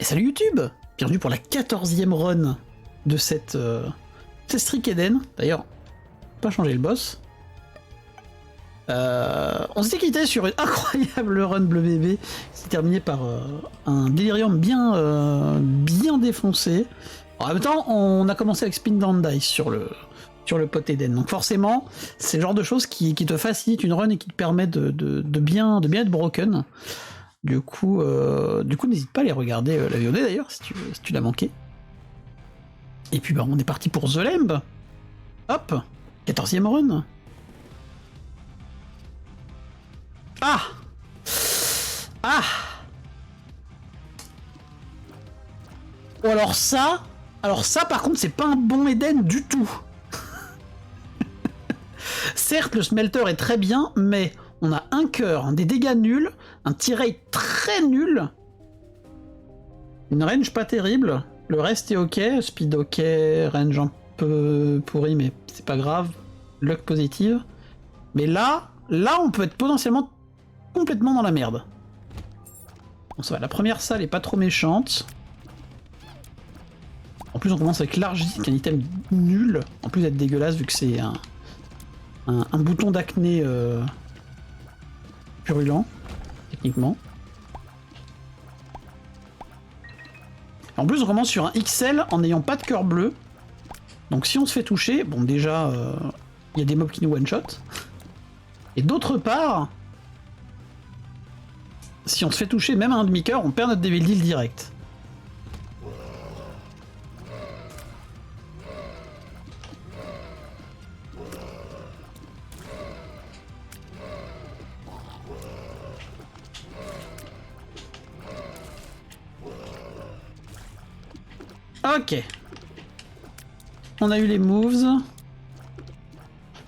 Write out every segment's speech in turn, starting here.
Et salut YouTube! Bienvenue pour la 14e run de cette Streak Eden. D'ailleurs, pas changer le boss. On s'était quitté sur une incroyable run bleu bébé qui s'est terminée par un délirium bien défoncé. En même temps, on a commencé avec Spin Down Dice sur le pot Eden. Donc forcément, c'est le genre de choses qui te facilite une run et qui te permet de bien être broken. Du coup, n'hésite pas à aller regarder la VOD d'ailleurs, si tu l'as manqué. Et puis bah, on est parti pour The Lamb. Hop, 14e run. Ah Ah Oh, alors ça par contre c'est pas un bon Eden du tout. Certes le smelter est très bien, mais on a un cœur, des dégâts nuls, un tirade très nul, une range pas terrible, le reste est ok, speed ok, range un peu pourri mais c'est pas grave, luck positive. Mais là on peut être potentiellement complètement dans la merde. Bon ça va, la première salle est pas trop méchante. En plus on commence avec l'Argis, qui est un item nul, en plus d'être dégueulasse vu que c'est un bouton d'acné purulent, techniquement. En plus on commence sur un XL en n'ayant pas de cœur bleu. Donc si on se fait toucher, bon déjà il y a des mobs qui nous one-shot. Et d'autre part, si on se fait toucher même à un demi-cœur, on perd notre Devil Deal direct. Ok. On a eu les moves.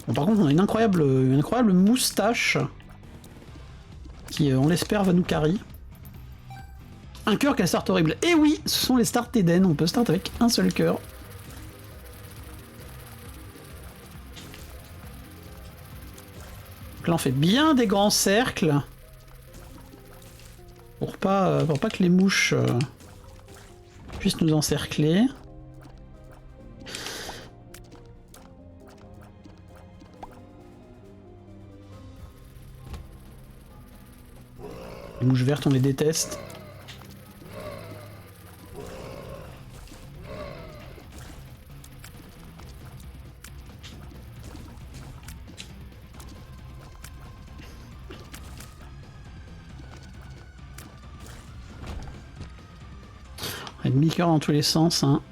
Bon, par contre, on a une incroyable moustache qui, on l'espère, va nous carry. Un cœur qu'elle start horrible. Et oui, ce sont les starts Eden. On peut start avec un seul cœur. Donc là, on fait bien des grands cercles pour pas que les mouches puissent nous encercler. Les mouches vertes, on les déteste. Un demi-cœur dans tous les sens, hein.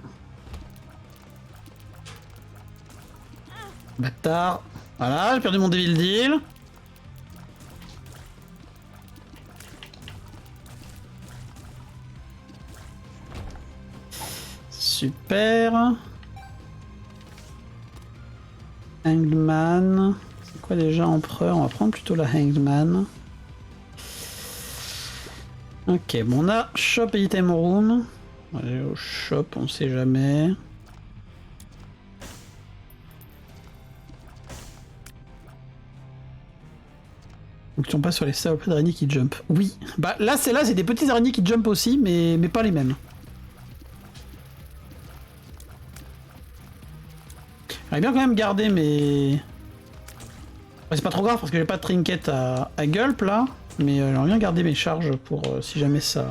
Bâtard. Voilà, j'ai perdu mon Devil Deal. Super. Hangman. C'est quoi déjà Empereur? On va prendre plutôt la Hangman. Ok, bon on a Shop et Item Room. On va aller au shop, on sait jamais. Donc on passe sur les saloperies d'araignées qui jump. Oui, bah là c'est des petits araignées qui jump aussi, mais pas les mêmes. J'aimerais bien quand même garder mes... C'est pas trop grave parce que j'ai pas de trinket à gulp là, mais j'aimerais bien garder mes charges pour si jamais ça...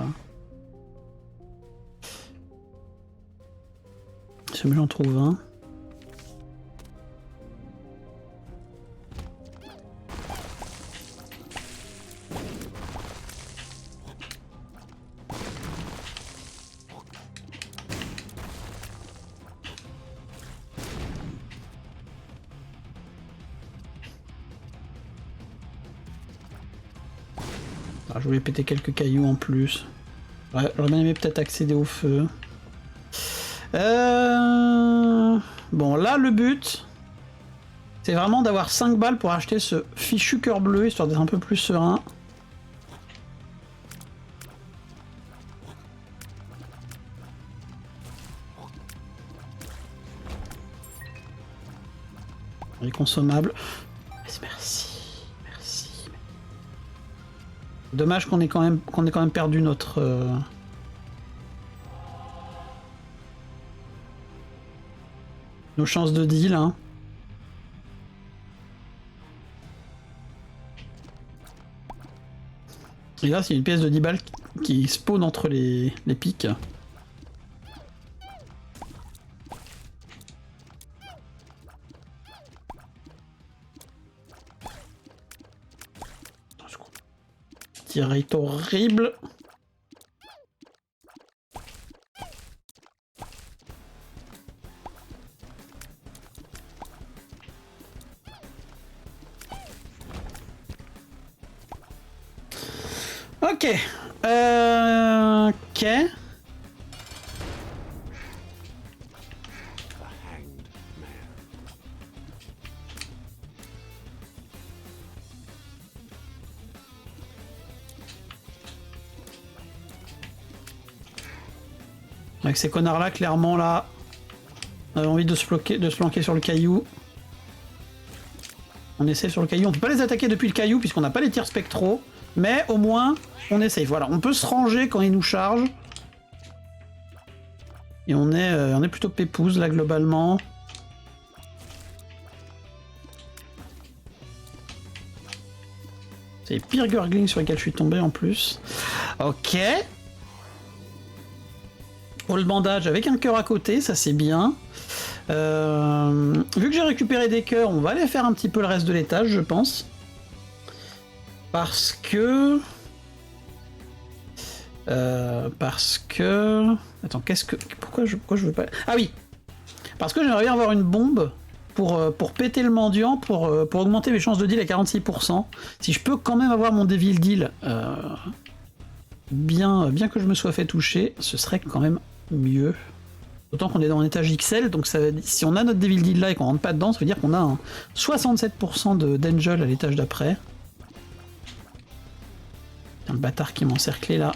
Si jamais j'en trouve un. Ah, je voulais péter quelques cailloux en plus. Ouais, j'aurais bien aimé peut-être accéder au feu. Bon, là, le but, c'est vraiment d'avoir 5 balles pour acheter ce fichu cœur bleu, histoire d'être un peu plus serein. Les consommables. Merci. Dommage qu'on ait quand même perdu notre nos chances de deal, hein. Et là, c'est une pièce de 10 balles qui spawn entre les pics. Tirate horrible. Ok. Ok. Avec ces connards-là, clairement, là, on avait envie de se planquer sur le caillou. On essaie sur le caillou. On peut pas les attaquer depuis le caillou puisqu'on n'a pas les tirs spectraux. Mais au moins, on est safe. Voilà, on peut se ranger quand ils nous chargent. Et on est plutôt pépouze là globalement. C'est les pires gurglings sur lesquels je suis tombé en plus. Ok. All bandage avec un cœur à côté, ça c'est bien. Vu que j'ai récupéré des cœurs, on va aller faire un petit peu le reste de l'étage, je pense. Parce que... Attends, pourquoi je veux pas... Ah oui. Parce que j'aimerais bien avoir une bombe pour péter le mendiant, pour augmenter mes chances de deal à 46%. Si je peux quand même avoir mon Devil Deal, bien que je me sois fait toucher, ce serait quand même mieux. D'autant qu'on est dans un étage XL, donc ça, si on a notre Devil Deal là et qu'on rentre pas dedans, ça veut dire qu'on a un 67% d'Angel à l'étage d'après. Un bâtard qui m'a encerclé là.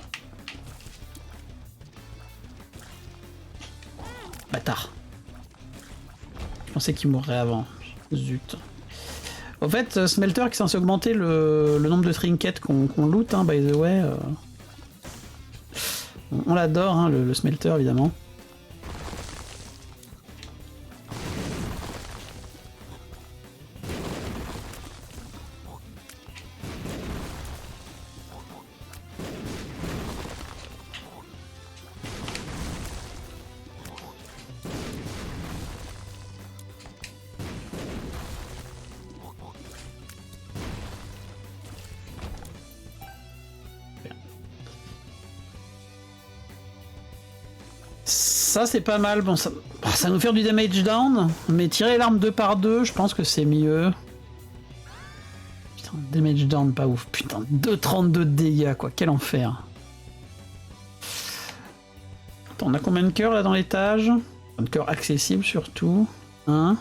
Bâtard. Je pensais qu'il mourrait avant. Zut. Au fait, Smelter qui est censé augmenter le nombre de trinkets qu'on loot, hein, by the way. On l'adore, hein, le Smelter évidemment. Ça c'est pas mal, bon ça va nous faire du damage down, mais tirer l'arme 2 par 2, je pense que c'est mieux. Putain, damage down pas ouf, putain, 2,32 de dégâts quoi, quel enfer. Attends, on a combien de cœurs là dans l'étage? De cœurs accessibles surtout. 1.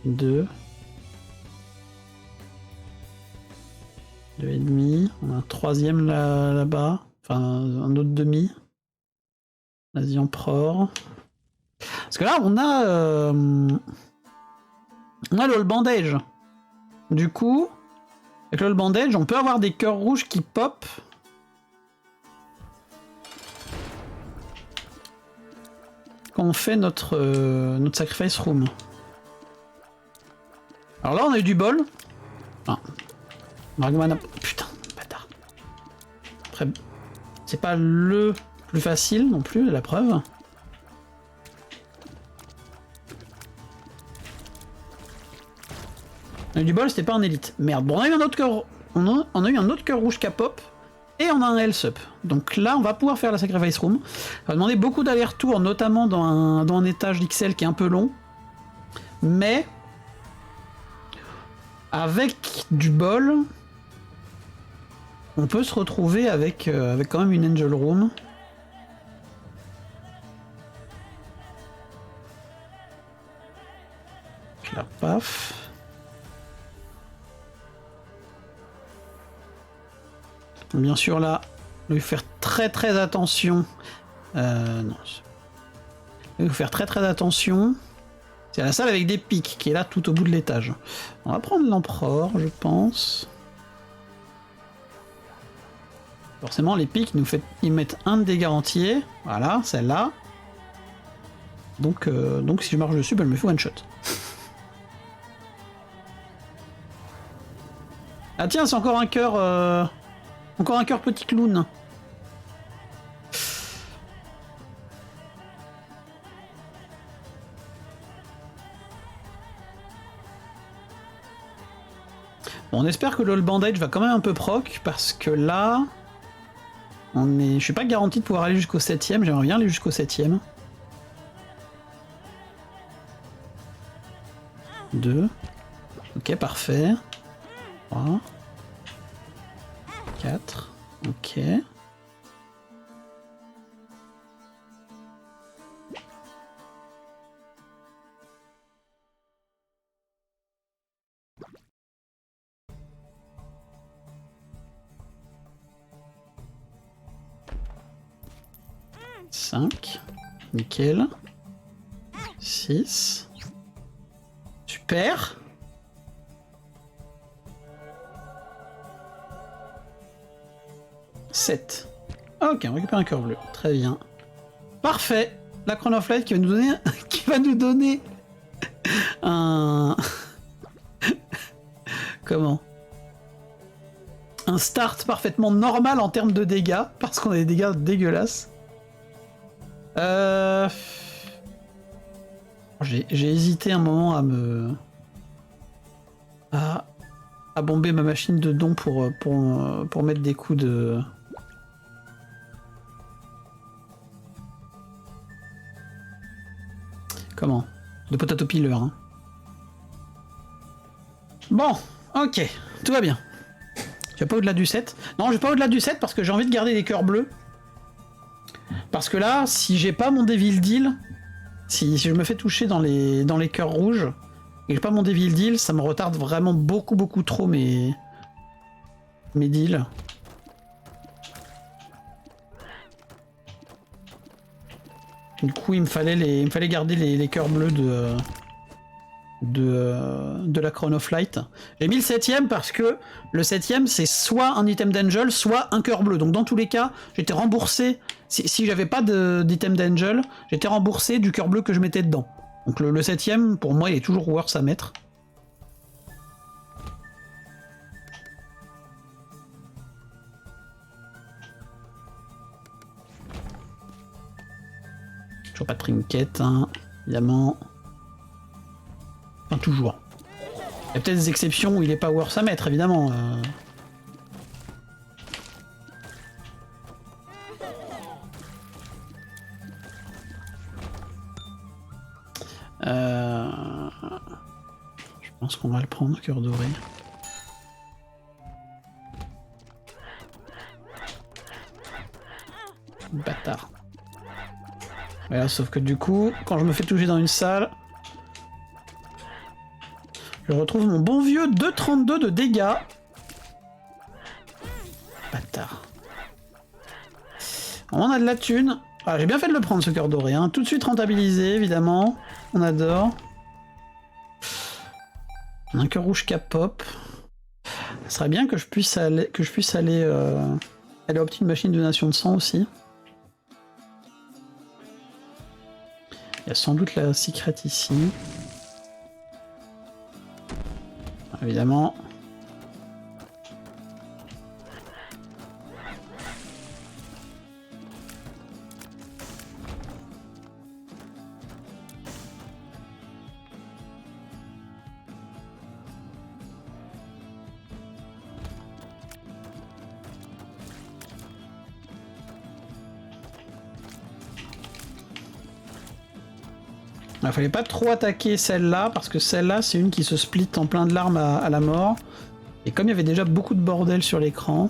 2. 2,5. On a un troisième là-bas, enfin un autre demi. Vas-y, Emperor. Parce que là, on a le All Bandage. Du coup, avec le All Bandage, on peut avoir des cœurs rouges qui pop. Quand on fait notre Sacrifice Room. Alors là, on a eu du bol. Ah. Magmana... Putain, bâtard. Après, c'est pas le... plus facile non plus, la preuve. On a eu du bol, c'était pas un élite. Merde, bon, on a eu un autre cœur. On a eu un autre cœur rouge qui pop. Et on a un health up. Donc là, on va pouvoir faire la Sacrifice Room. Ça va demander beaucoup d'allers-retours, notamment dans un étage XL qui est un peu long. Mais avec du bol, on peut se retrouver avec quand même une Angel Room. La paf. Bien sûr là, il faut faire très attention. Non. Il faut faire très attention. C'est la salle avec des pics qui est là tout au bout de l'étage. On va prendre l'Empereur, je pense. Forcément les pics ils mettent un de dégâts entiers. Voilà, celle-là. Donc si je marche dessus, bah, elle me fait one shot. Ah tiens, c'est encore un cœur... Encore un cœur petit clown. Bon, on espère que le bandage va quand même un peu proc, parce que là... Je suis pas garanti de pouvoir aller jusqu'au 7ème, j'aimerais bien aller jusqu'au 7ème. 2. Ok, parfait. 3. 4. Ok. « 5. Nickel. 6. Super. 7. Ok, on récupère un cœur bleu. Très bien. Parfait. La Chronoflight qui va nous donner, qui va nous donner un... Comment? Un start parfaitement normal en termes de dégâts, parce qu'on a des dégâts dégueulasses. J'ai hésité un moment à me... à bomber ma machine de dons pour mettre des coups de... Comment? De potato peeler, hein. Bon, ok, tout va bien. Je vais pas au-delà du 7. Non, je vais pas au-delà du 7 parce que j'ai envie de garder des cœurs bleus. Parce que là, si j'ai pas mon Devil Deal, si je me fais toucher dans les cœurs rouges, et j'ai pas mon Devil Deal, ça me retarde vraiment beaucoup trop mes deals. Du coup, il me fallait garder les cœurs bleus de la Chronoflight. J'ai mis le 7ème parce que le 7ème c'est soit un item d'Angel, soit un cœur bleu. Donc dans tous les cas, j'étais remboursé. Si j'avais pas d'item d'Angel, j'étais remboursé du cœur bleu que je mettais dedans. Donc le 7ème, pour moi, il est toujours worth à mettre. Toujours pas de trinket, hein, évidemment. Enfin, toujours. Il y a peut-être des exceptions où il est pas worth à mettre, évidemment. Je pense qu'on va le prendre, cœur doré. Bâtard. Voilà, sauf que du coup, quand je me fais toucher dans une salle, je retrouve mon bon vieux 2,32 de dégâts. Bâtard. On a de la thune. Ah, j'ai bien fait de le prendre, ce cœur doré. Hein. Tout de suite rentabilisé, évidemment. On adore. Un cœur rouge cap pop. Ce serait bien que je puisse aller, aller opter une machine de donation de sang aussi. Il y a sans doute la secret ici. Évidemment. Il fallait pas trop attaquer celle-là, parce que celle-là, c'est une qui se split en plein de larmes à la mort. Et comme il y avait déjà beaucoup de bordel sur l'écran...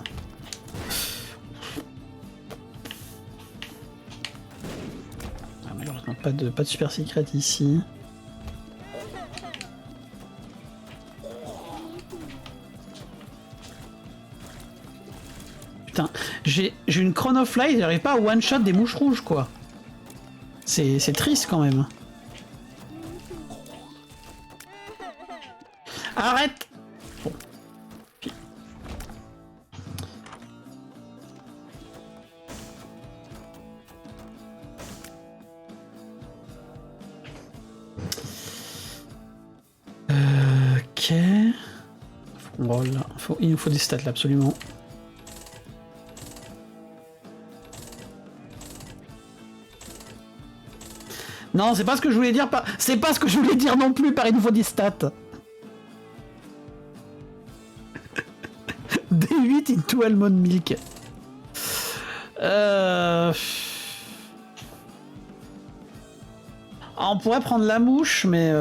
Ah, malheureusement, pas de super secret ici. Putain, j'ai une Chronoflight, j'arrive pas à one-shot des mouches rouges, quoi. C'est triste, quand même. Arrête! Bon. Ok. Faut qu'on roll. Il nous faut des stats là, absolument. Non, c'est pas ce que je voulais dire. C'est pas ce que je voulais dire non plus par il nous faut des stats. D8 into almond milk. On pourrait prendre la mouche, mais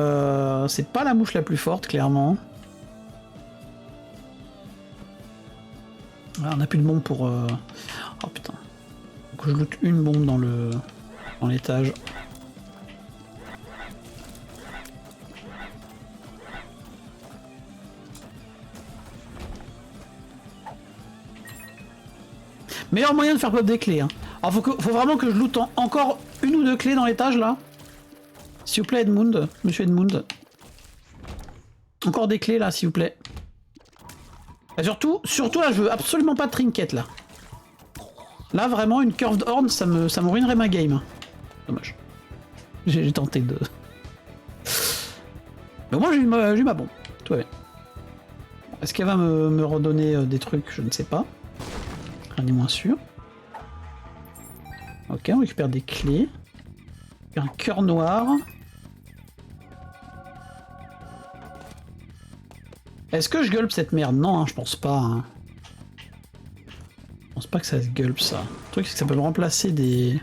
c'est pas la mouche la plus forte, clairement. Ah, on n'a plus de bombe pour... Oh putain. Donc je loot une bombe dans l'étage. Meilleur moyen de faire pop des clés. Hein. Alors faut vraiment que je loot encore une ou deux clés dans l'étage là. S'il vous plaît Edmund, monsieur Edmund. Encore des clés là s'il vous plaît. Et surtout là je veux absolument pas de trinket là. Là vraiment une curved horn ça me ruinerait ma game. Dommage. J'ai tenté de... Mais moi j'ai eu ma bombe. Tout va bien. Est-ce qu'elle va me redonner des trucs? Je ne sais pas. Rien n'est moins sûr. Ok, on récupère des clés. Un cœur noir. Est-ce que je gulp cette merde? Non, hein, je pense pas. Hein. Je pense pas que ça se gulp ça. Le truc c'est que ça peut me remplacer des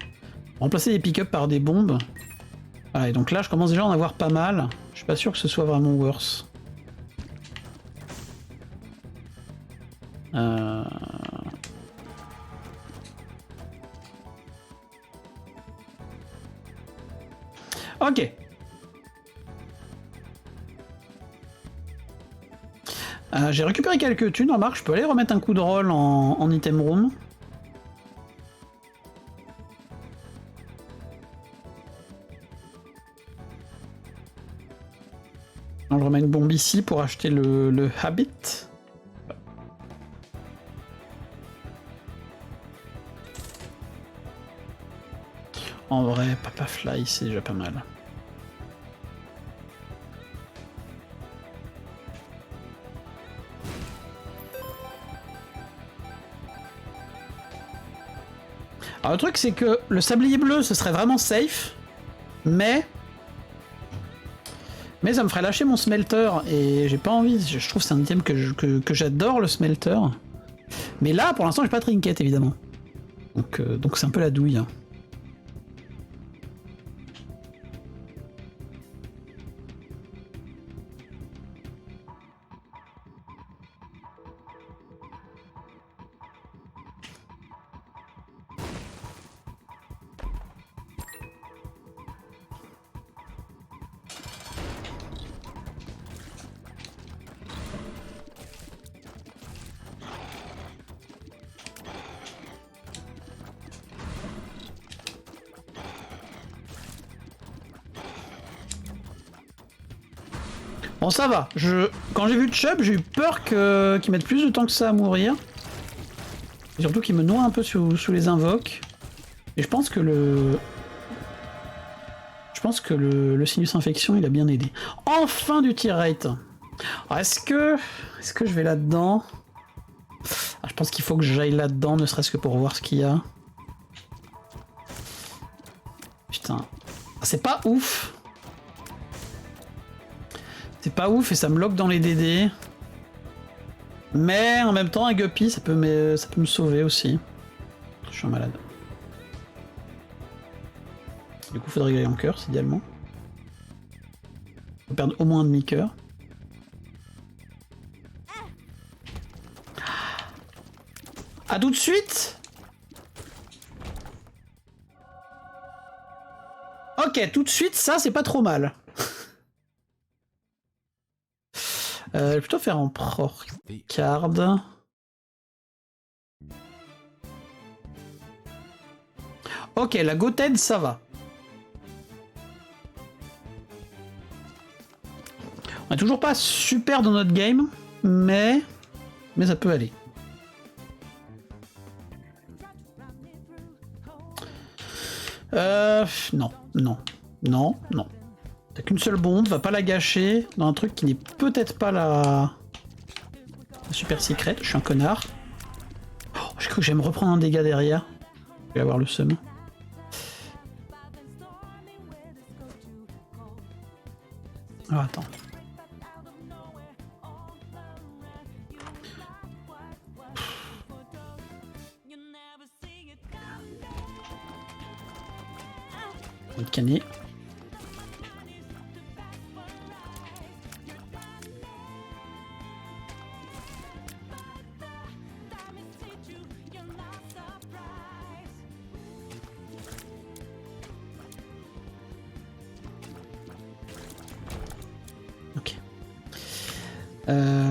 pick-up par des bombes. Voilà, et donc là je commence déjà à en avoir pas mal. Je suis pas sûr que ce soit vraiment worse. Ok. J'ai récupéré quelques thunes, remarque, je peux aller remettre un coup de roll en item room. Alors, je remets une bombe ici pour acheter le habit. En vrai, Papa Fly, c'est déjà pas mal. Alors le truc c'est que le sablier bleu ce serait vraiment safe, mais ça me ferait lâcher mon smelter et j'ai pas envie, je trouve que c'est un item que j'adore le smelter. Mais là pour l'instant j'ai pas de trinket évidemment. Donc c'est un peu la douille. Bon ça va, quand j'ai vu Chubb, j'ai eu peur qu'il mette plus de temps que ça à mourir. Et surtout qu'il me noie un peu sous les invoques. Et je pense que le sinus infection il a bien aidé. Enfin du tir rate. Est-ce que je vais là-dedans? Je pense qu'il faut que j'aille là-dedans, ne serait-ce que pour voir ce qu'il y a. Putain. C'est pas ouf. C'est pas ouf et ça me lock dans les DD. Mais en même temps, un guppy, ça peut me sauver aussi. Je suis un malade. Du coup, faudrait que j'aille en cœur, idéalement. Faut perdre au moins un demi-cœur. À tout de suite. Ok, tout de suite, ça, c'est pas trop mal. Je vais plutôt faire en pro-card. Ok, la Goten, ça va. On est toujours pas super dans notre game, mais ça peut aller. Non. T'as qu'une seule bombe, va pas la gâcher dans un truc qui n'est peut-être pas la super secret. Je suis un connard. Oh, j'ai cru que j'allais me reprendre un dégât derrière. Je vais avoir le seum. Alors attends. On va te canner.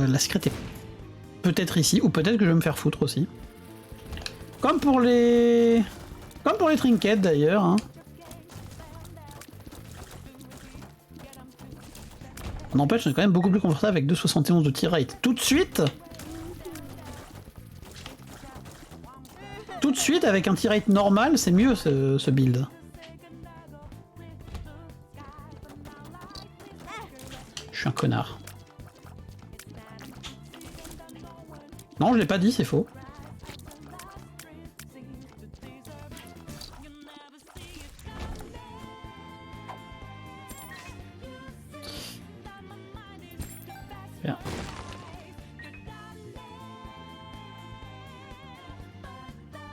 La secret est peut-être ici, ou peut-être que je vais me faire foutre aussi. Comme pour les trinkets d'ailleurs. Hein. On n'empêche, on est quand même beaucoup plus confortable avec 2,71 de tir rate. Tout de suite, avec un tir rate normal, c'est mieux ce build. Je suis un connard. Non, je l'ai pas dit, c'est faux. Bien.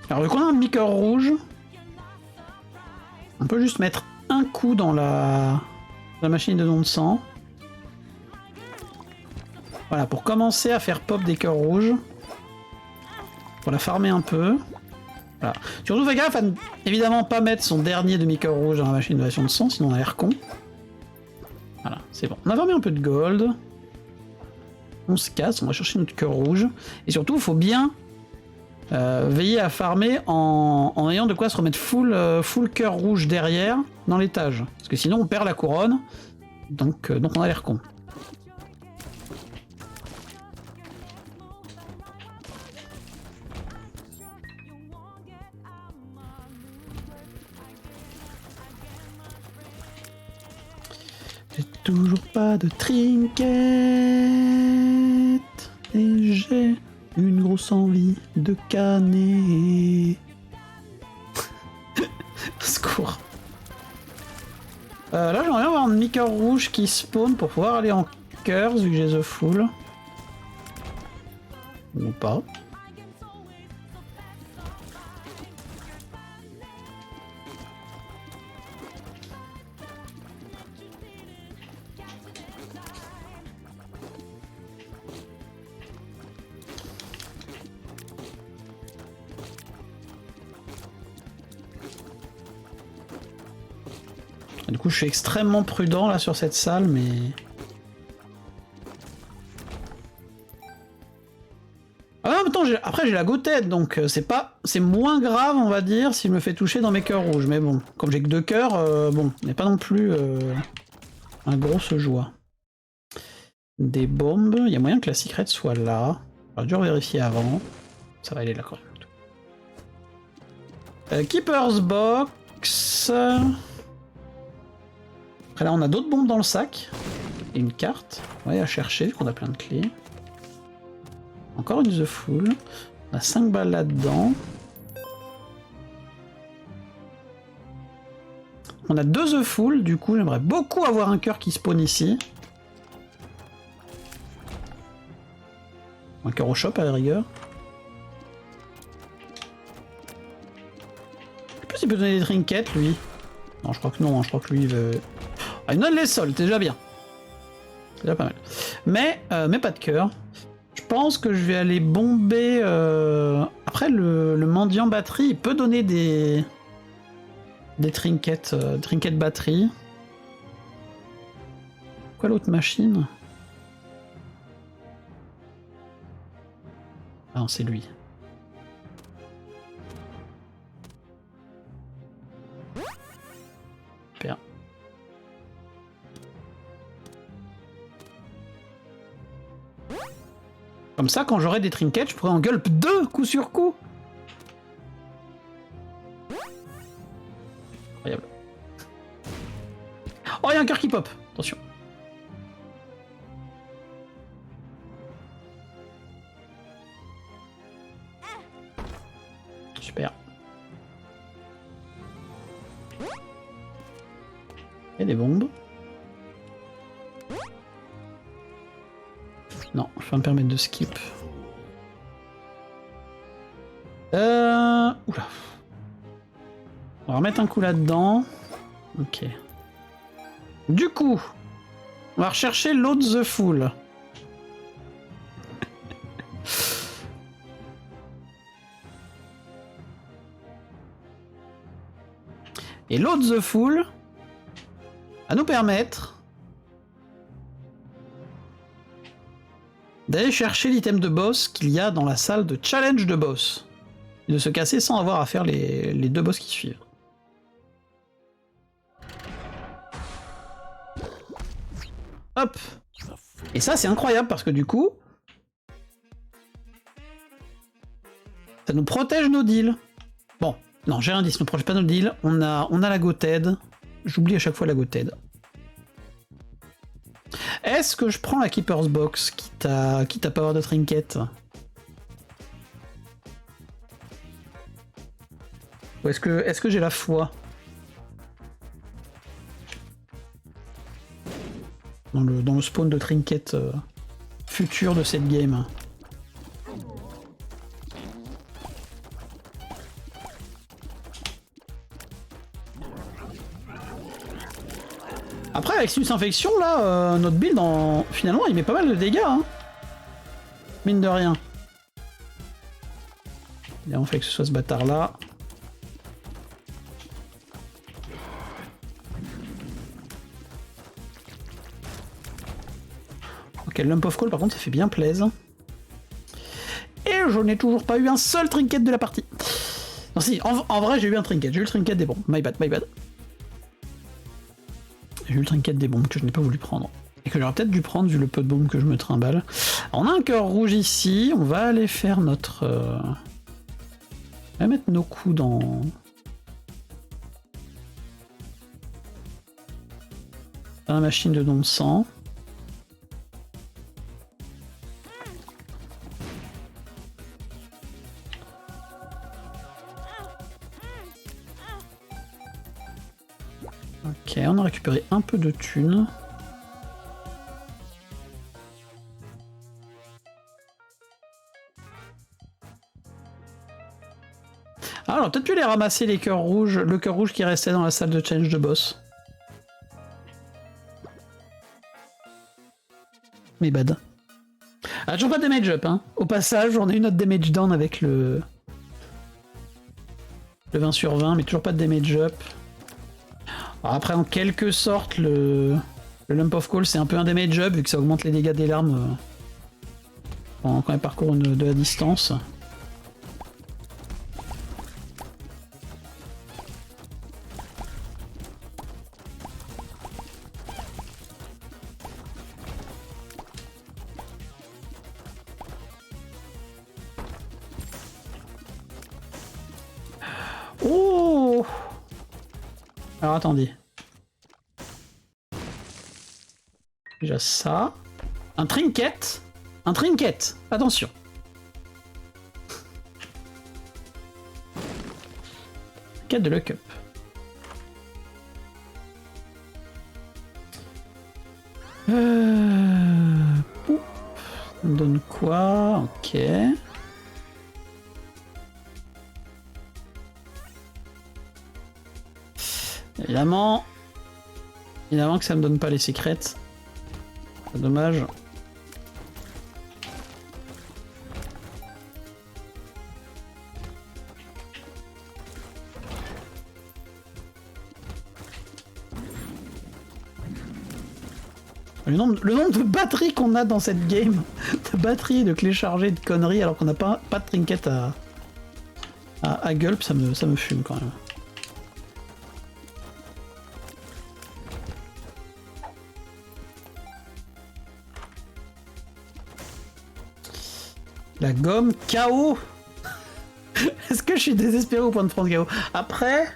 Alors, vu qu'on a un micro rouge, on peut juste mettre un coup dans la machine de don de sang. Voilà, pour commencer à faire pop des cœurs rouges. Pour la farmer un peu. Voilà. Surtout, fais gaffe à évidemment pas mettre son dernier demi-cœur rouge dans la machine de donation de sang, sinon on a l'air con. Voilà, c'est bon. On a farmé un peu de gold. On se casse, on va chercher notre cœur rouge. Et surtout, il faut bien veiller à farmer en ayant de quoi se remettre full cœur rouge derrière dans l'étage. Parce que sinon, on perd la couronne. Donc on a l'air con. J'ai toujours pas de trinket et j'ai une grosse envie de canner. Secours. Là j'aimerais bien avoir un micro rouge qui spawn pour pouvoir aller en curse vu que j'ai the full. Ou pas. Du coup, je suis extrêmement prudent là sur cette salle, mais... Ah, en même temps, après j'ai la go-tête, donc c'est moins grave, on va dire, si je me fais toucher dans mes cœurs rouges. Mais bon, comme j'ai que 2 cœurs, bon, on n'est pas non plus un gros joie. Des bombes, il y a moyen que la secret soit là. J'aurais dû vérifier avant. Ça va aller là quand même. Keeper's Box... Après là on a d'autres bombes dans le sac. Et une carte. Ouais, à chercher, vu qu'on a plein de clés. Encore une The Full. On a 5 balles là-dedans. On a 2 The Full, du coup j'aimerais beaucoup avoir un cœur qui spawn ici. Un cœur au shop à la rigueur. Je sais pas s'il peut donner des trinkets lui. Non, je crois que non, hein, je crois que lui il veut... Ah, il me donne les sols, c'est déjà bien. C'est déjà pas mal. Mais pas de cœur. Je pense que je vais aller bomber... Après, le mendiant batterie, il peut donner des trinkets, trinkets batterie. Quoi l'autre machine? Ah non, c'est lui. Super. Comme ça, quand j'aurai des trinkets, je pourrais en gulp 2 coup sur coup. Incroyable. Oh, il y a un cœur qui pop. Attention. Super. Il y a des bombes. Non, je vais me permettre de skip. Oula. On va remettre un coup là-dedans. Ok. Du coup, on va rechercher Load the Fool. Et Load the Fool va nous permettre d'aller chercher l'item de boss qu'il y a dans la salle de challenge de boss. Et de se casser sans avoir à faire les 2 boss qui suivent. Hop. Et ça c'est incroyable parce que du coup, ça nous protège nos deals. Bon, non j'ai rien dit, ça ne protège pas nos deals. On a la Goted. J'oublie à chaque fois la Goted. Est-ce que je prends la Keeper's Box quitte à pas avoir de trinket? Ou est-ce que j'ai la foi dans le spawn de trinket futur de cette game? Après avec Sinus Infection là, notre build finalement il met pas mal de dégâts hein. Mine de rien. Et on fait que ce soit ce bâtard là. Ok, Lump of Coal par contre ça fait bien plaisir. Et je n'ai toujours pas eu un seul trinket de la partie. Non si, en vrai j'ai eu un trinket, j'ai eu le trinket des bombes. My bad, my bad. J'ai eu le trinket des bombes que je n'ai pas voulu prendre. Et que j'aurais peut-être dû prendre vu le peu de bombes que je me trimballe. Alors, on a un cœur rouge ici, on va aller faire notre... On va mettre nos coups dans... la machine de don de sang. Ok, on a récupéré un peu de thunes. Ah, alors peut-être pu les ramasser les cœurs rouges, le cœur rouge qui restait dans la salle de challenge de boss. Mais bad. Ah, toujours pas de damage up, hein. Au passage, on a eu notre damage down avec le 20 sur 20, mais toujours pas de damage up. Alors après, en quelque sorte, le Lump of Coal, c'est un peu un damage up, vu que ça augmente les dégâts des larmes quand elle parcourt de la distance. Oh! Alors attendez. Déjà ça. Un trinket. Un trinket. Attention. Trinket de lock-up. Ça me donne quoi? Ok. Évidemment que ça me donne pas les secrets. C'est dommage. Le nombre de batteries qu'on a dans cette game, de batteries, de clés chargées, de conneries, alors qu'on n'a pas de trinket à gulp, ça me fume quand même. La gomme KO. Est-ce que je suis désespéré au point de prendre KO? Après,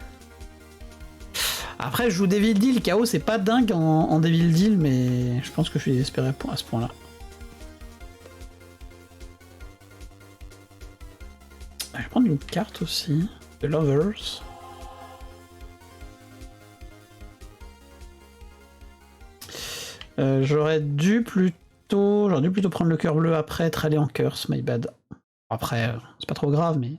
Après, je joue Devil Deal, KO c'est pas dingue en Devil Deal, mais je pense que je suis désespéré à ce point-là. Je vais prendre une carte aussi, The Lovers. J'aurais dû plutôt prendre le cœur bleu après être allé en curse, my bad. Après, c'est pas trop grave, mais...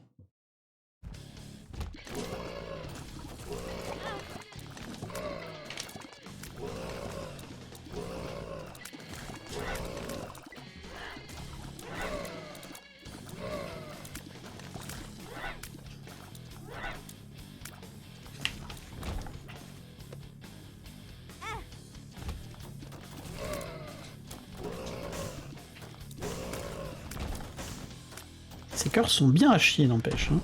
Ces cœurs sont bien à chier, n'empêche. Hein.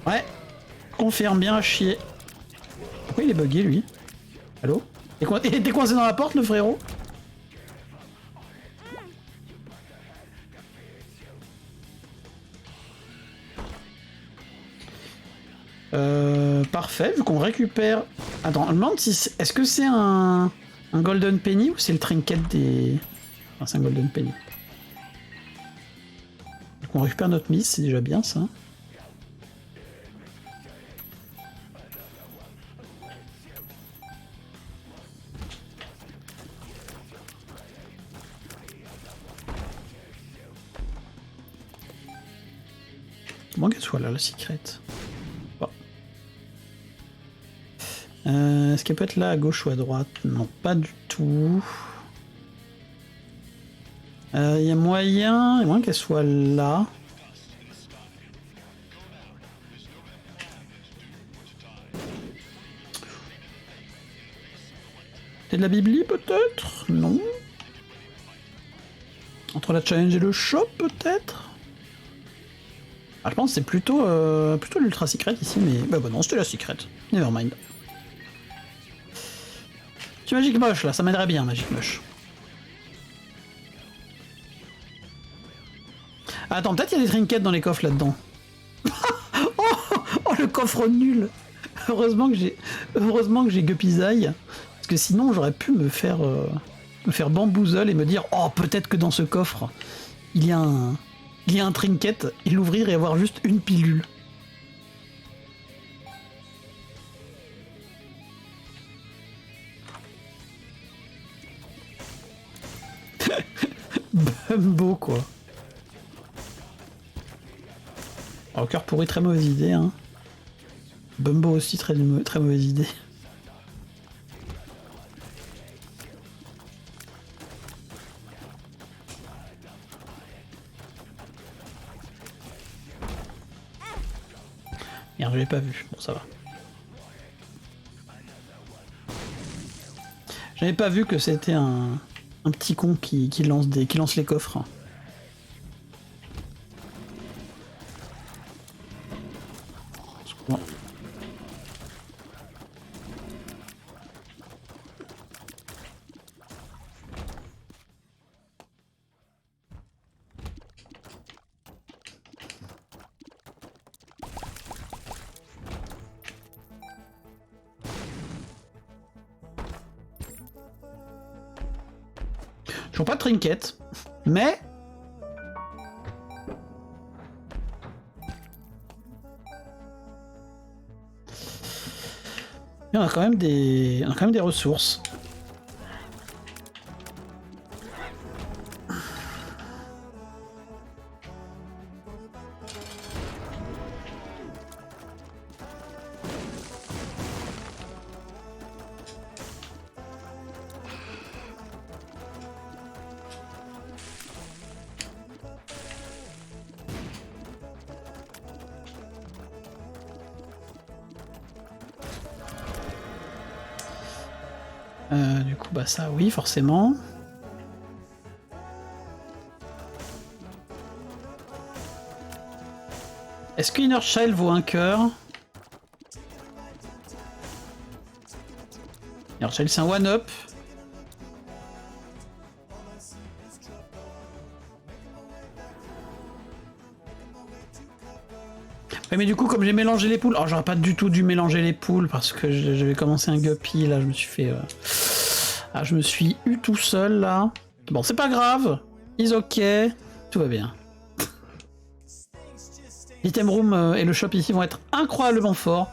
Ouais, confirme, bien à chier. Pourquoi il est bugué, lui? Allô? T'es coincé dans la porte, le frérot? Parfait, vu qu'on récupère... Attends, je me demande si... Est-ce que c'est un Golden Penny ou c'est le trinket des... Enfin, c'est un Golden Penny. Donc on récupère notre mise, c'est déjà bien, ça. Bon, qu'elle soit là, la secret. Bon. Est-ce qu'elle peut être là, à gauche ou à droite? Non, pas du tout. Il y a moyen qu'elle soit là. C'est de la bibli, peut-être? Non. Entre la challenge et le shop, peut-être? Ah, je pense que c'est plutôt l'ultra secret ici, mais... Bah non, c'était la secret. Nevermind. Petit Magic Moche, là, ça m'aiderait bien, Magic Moche. Ah, attends, peut-être il y a des trinkets dans les coffres là-dedans. Oh, le coffre nul. Heureusement que j'ai Guppy's. Parce que sinon, j'aurais pu me faire bamboozle et me dire, oh, peut-être que dans ce coffre, il y a un trinket, et l'ouvrir et avoir juste une pilule. Bumbo, quoi. Oh, cœur pourri, très mauvaise idée, hein. Bumbo aussi, très mauvaise idée. Merde, je l'ai pas vu. Bon, ça va. J'avais pas vu que c'était un petit con qui lance les coffres. Bon. Je vois pas de trinket, mais... on a quand même des ressources. Du coup, bah ça, oui, forcément. Est-ce que Inner Child vaut un cœur? Inner Child, c'est un one-up. Ouais, mais du coup, comme j'ai mélangé les poules, alors j'aurais pas du tout dû mélanger les poules parce que j'avais commencé un guppy, là je me suis fait... Ah, je me suis eu tout seul là. Bon, c'est pas grave, is ok, tout va bien. L'item room et le shop ici vont être incroyablement forts.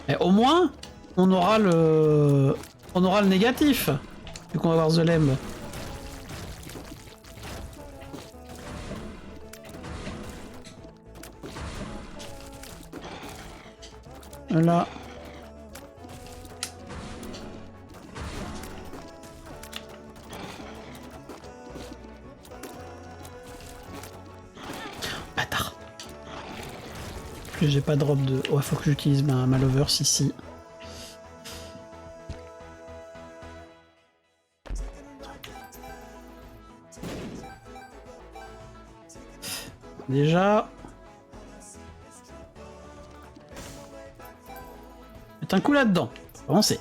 Et au moins, on aura le négatif, vu qu'on va voir The Lamb. Là. Bâtard. J'ai pas de drop de... Ouais, faut que j'utilise ma lovers ici. Déjà... Mettre un coup là-dedans. Avancez.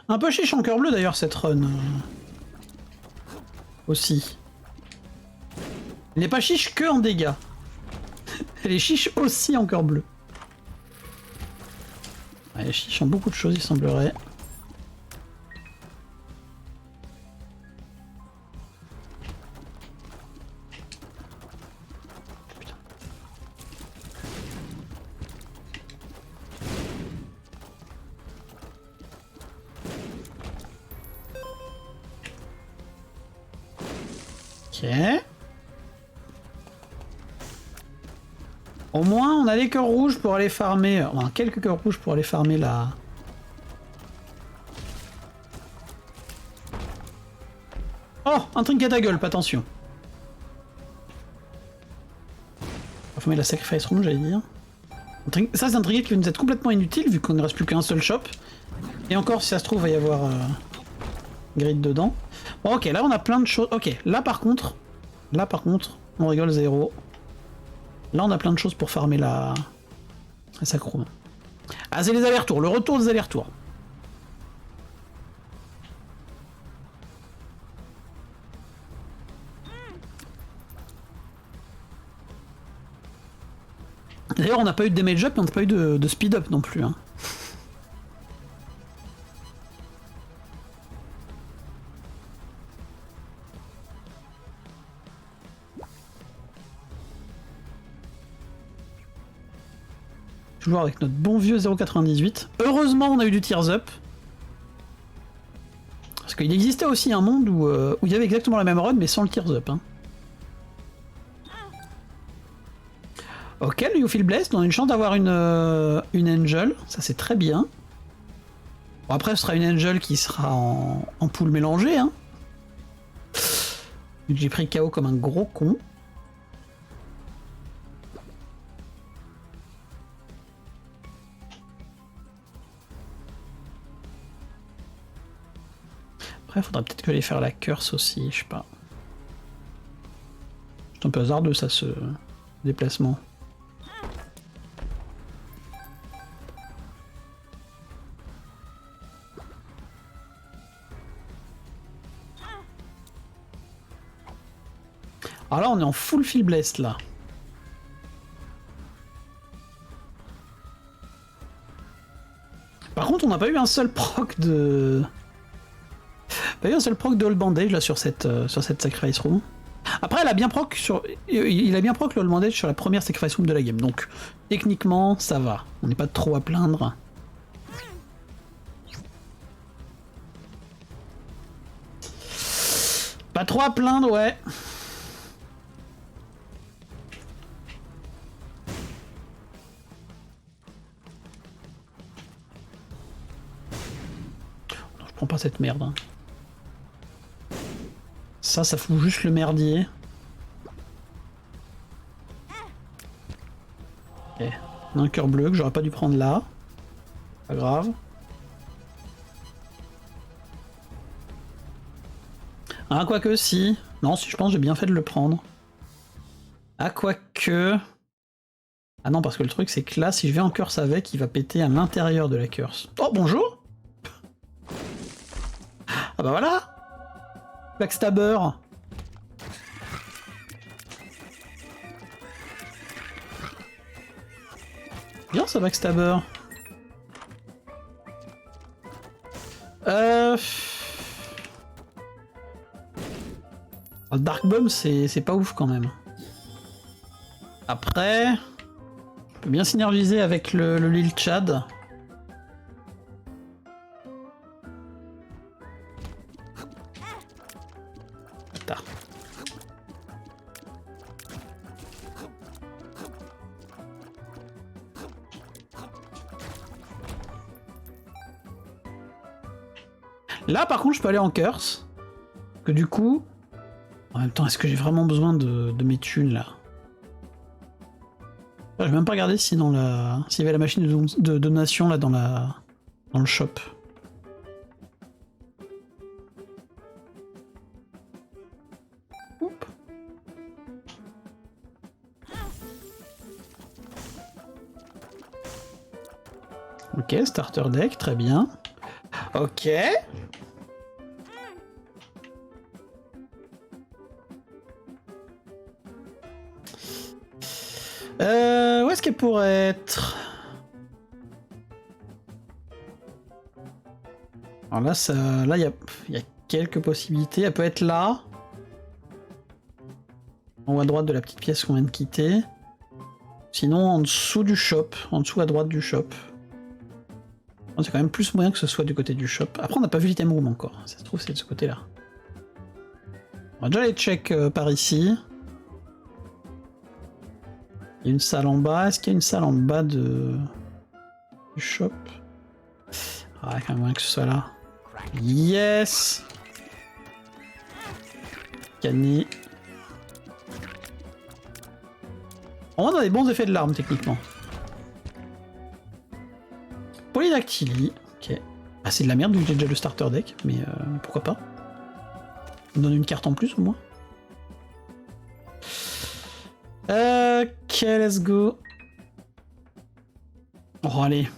Un peu chiche en cœur bleu d'ailleurs cette run. Aussi. Elle n'est pas chiche que en dégâts. Elle est chiche aussi en cœur bleu. Elle est chiche en beaucoup de choses il semblerait. Ok. Au moins, on a des cœurs rouges pour aller farmer... Enfin, quelques cœurs rouges pour aller farmer la... Oh, un trinket à gueule, attention. On va farmer la sacrifice room, j'allais dire. Ça, c'est un trinket qui va nous être complètement inutile, vu qu'on ne reste plus qu'un seul shop. Et encore, si ça se trouve, il va y avoir... grid dedans. Bon, ok, là on a plein de choses. Ok, là par contre, on rigole zéro. Là on a plein de choses pour farmer la sacrum. Ah, c'est les allers-retours, le retour des allers-retours. D'ailleurs, on n'a pas eu de damage up, mais on n'a pas eu de speed up non plus. Hein. Toujours avec notre bon vieux 0,98. Heureusement, on a eu du Tears Up. Parce qu'il existait aussi un monde où il y avait exactement la même run, mais sans le Tears Up. Hein. Ok, le You Feel Blessed, on a une chance d'avoir une Angel. Ça, c'est très bien. Bon, après, ce sera une Angel qui sera en pool mélangée. Hein. J'ai pris KO comme un gros con. Après, il faudrait peut-être que j'aille faire la curse aussi, je sais pas. C'est un peu hasardeux ça, ce déplacement. Alors là, on est en full Feel Blessed là. Par contre, on n'a pas eu un seul proc de... Pas eu un seul proc de All Bandage là sur cette Sacrifice Room. Après, il a bien proc le All Bandage sur la première Sacrifice Room de la game, donc techniquement ça va. On n'est pas trop à plaindre. Pas trop à plaindre, ouais. Non, je prends pas cette merde. Hein. Ça fout juste le merdier. Ok. On a un cœur bleu que j'aurais pas dû prendre là. Pas grave. Ah, quoique si. Non, si je pense que j'ai bien fait de le prendre. Ah, quoique... Ah non, parce que le truc c'est que là, si je vais en curse avec, il va péter à l'intérieur de la curse. Oh, bonjour. Ah bah voilà. Backstabber. Bien ça, Backstabber. Le Dark Bomb, c'est pas ouf quand même. Après, on peut bien synergiser avec le Lil Chad. Attends. Là, par contre, je peux aller en curse. Que du coup... En même temps, est-ce que j'ai vraiment besoin de mes thunes, là? Je vais même pas regarder si s'il y avait la machine de donation, là, dans le shop. Oup. Ok, starter deck, très bien. Ok. Où est-ce qu'elle pourrait être? Alors là, il y a quelques possibilités. Elle peut être là. En haut à droite de la petite pièce qu'on vient de quitter. Sinon, en dessous du shop. En dessous à droite du shop. C'est quand même plus moyen que ce soit du côté du shop. Après, on n'a pas vu l'item room encore. Ça se trouve, c'est de ce côté-là. On va déjà aller check par ici. Il y a une salle en bas. Est-ce qu'il y a une salle en bas du shop? Ah, il y a quand même moyen que ce soit là. Yes! Canny. On a des bons effets de larmes, techniquement. Polydactylie. Ok. Ah, c'est de la merde, donc j'ai déjà le starter deck, mais pourquoi pas. On donne une carte en plus, au moins. Ok, let's go. Oh, allez.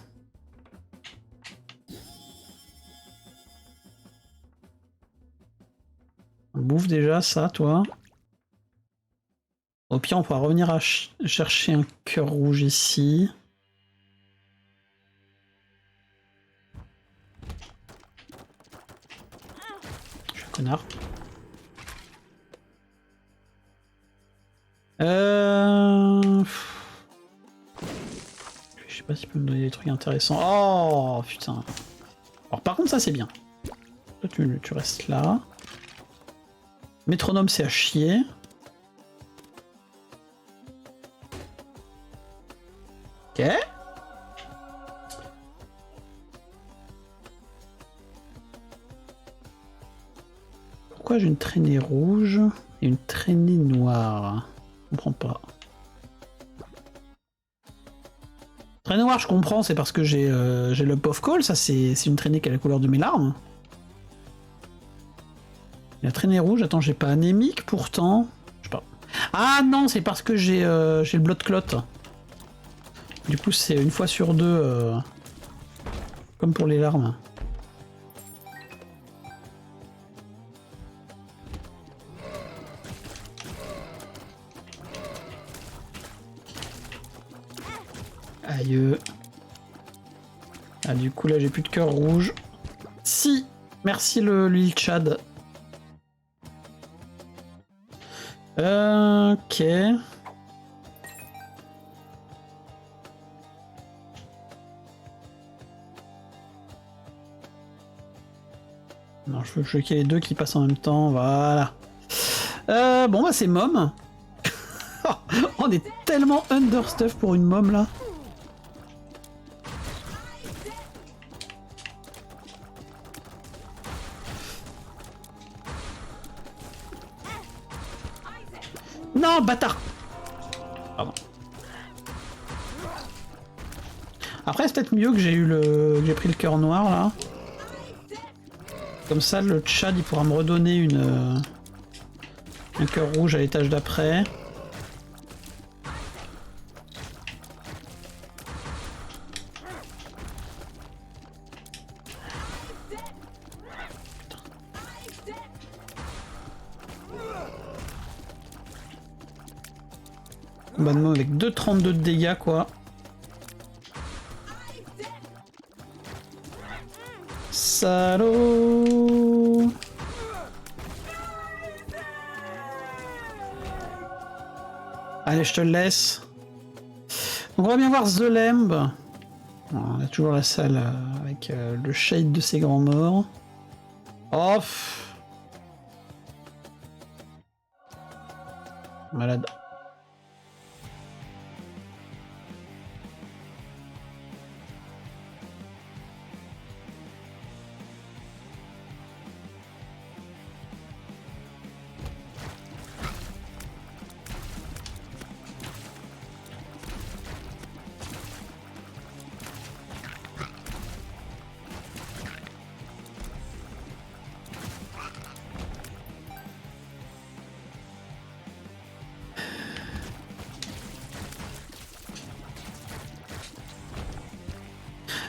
On bouffe déjà ça, toi. Au pire, on pourra revenir à chercher un cœur rouge ici. Je suis un connard. Je sais pas s'il peut me donner des trucs intéressants. Oh putain. Alors par contre ça c'est bien. Toi tu restes là. Métronome c'est à chier. Ok. Pourquoi j'ai une traînée rouge et une traînée noire? Je comprends pas. Traînée noire, je comprends, c'est parce que j'ai le Puff Call, ça c'est une traînée qui a la couleur de mes larmes. La traînée rouge, attends, j'ai pas anémique pourtant. Je sais pas. Ah non, c'est parce que j'ai le Blood Clot. Du coup, c'est une fois sur deux, comme pour les larmes. Aïe. Ah, du coup, là, j'ai plus de cœur rouge. Si! Merci le Lil Chad. Ok. Non, je veux qu'il y ait les deux qui passent en même temps. Voilà. Bon, bah, c'est Mom. On est tellement understuff pour une Mom, là. Non, bâtard. Pardon. Après, c'est peut-être mieux que j'ai pris le cœur noir, là. Comme ça, le Tchad, il pourra me redonner un cœur rouge à l'étage d'après. Combat de mots avec 2,32 de dégâts, quoi. Salaud. Allez, je te le laisse. Donc on va bien voir The Lamb. On a toujours la salle avec le shade de ses grands morts. Oh. Malade.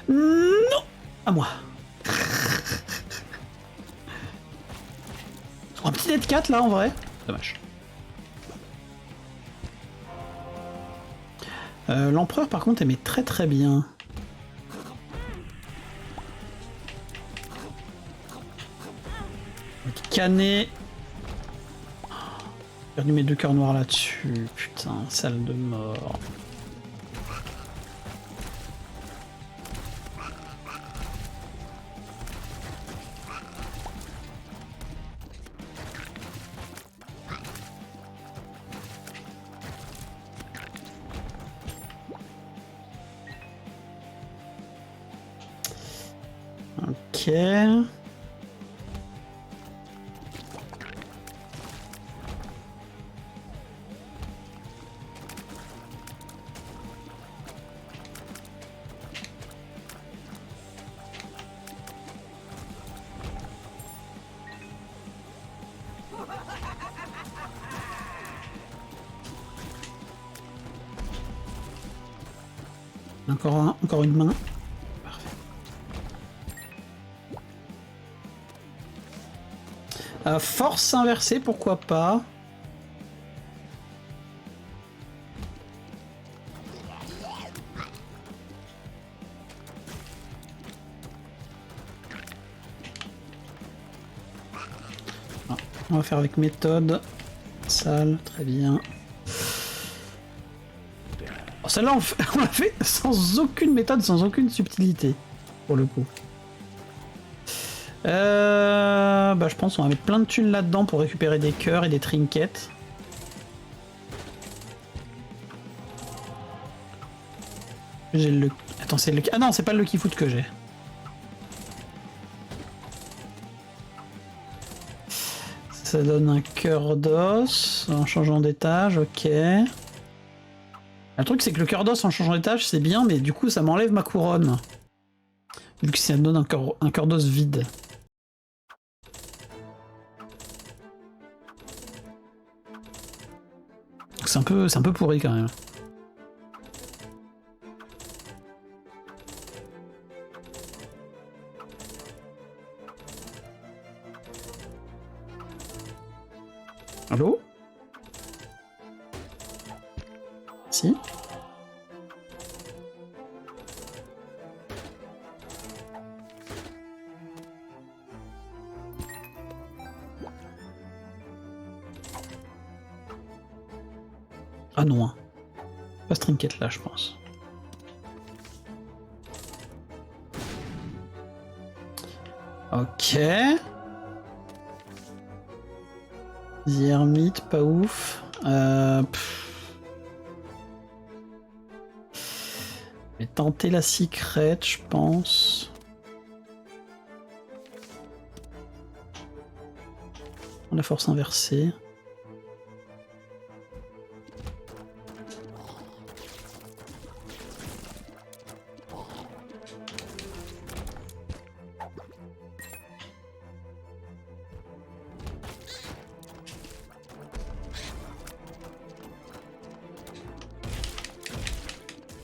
Non, à moi. Un petit dead 4 là en vrai. Dommage. L'empereur par contre aimait très très bien. Canet. J'ai perdu mes 2 cœurs noirs là-dessus. Putain, salle de mort. Ok. Encore une main. Parfait. Force inversée, pourquoi pas. Ah, on va faire avec méthode. Sale, très bien. Oh, celle-là, on l'a fait sans aucune méthode, sans aucune subtilité, pour le coup. Bah, je pense qu'on va mettre plein de thunes là-dedans pour récupérer des cœurs et des trinkets. J'ai le... Attends, c'est le... Ah non, c'est pas le Lucky Foot que j'ai. Ça donne un cœur d'os en changeant d'étage, ok. Le truc, c'est que le cœur d'os en changeant d'étage, c'est bien, mais du coup, ça m'enlève ma couronne. Vu que ça me donne un cœur d'os vide. C'est un peu pourri quand même. Allô? Si? Ah non, hein. Pas ce trinket là, je pense. Ok. The Hermit, pas ouf. Je vais tenter la secrète, je pense. La force inversée.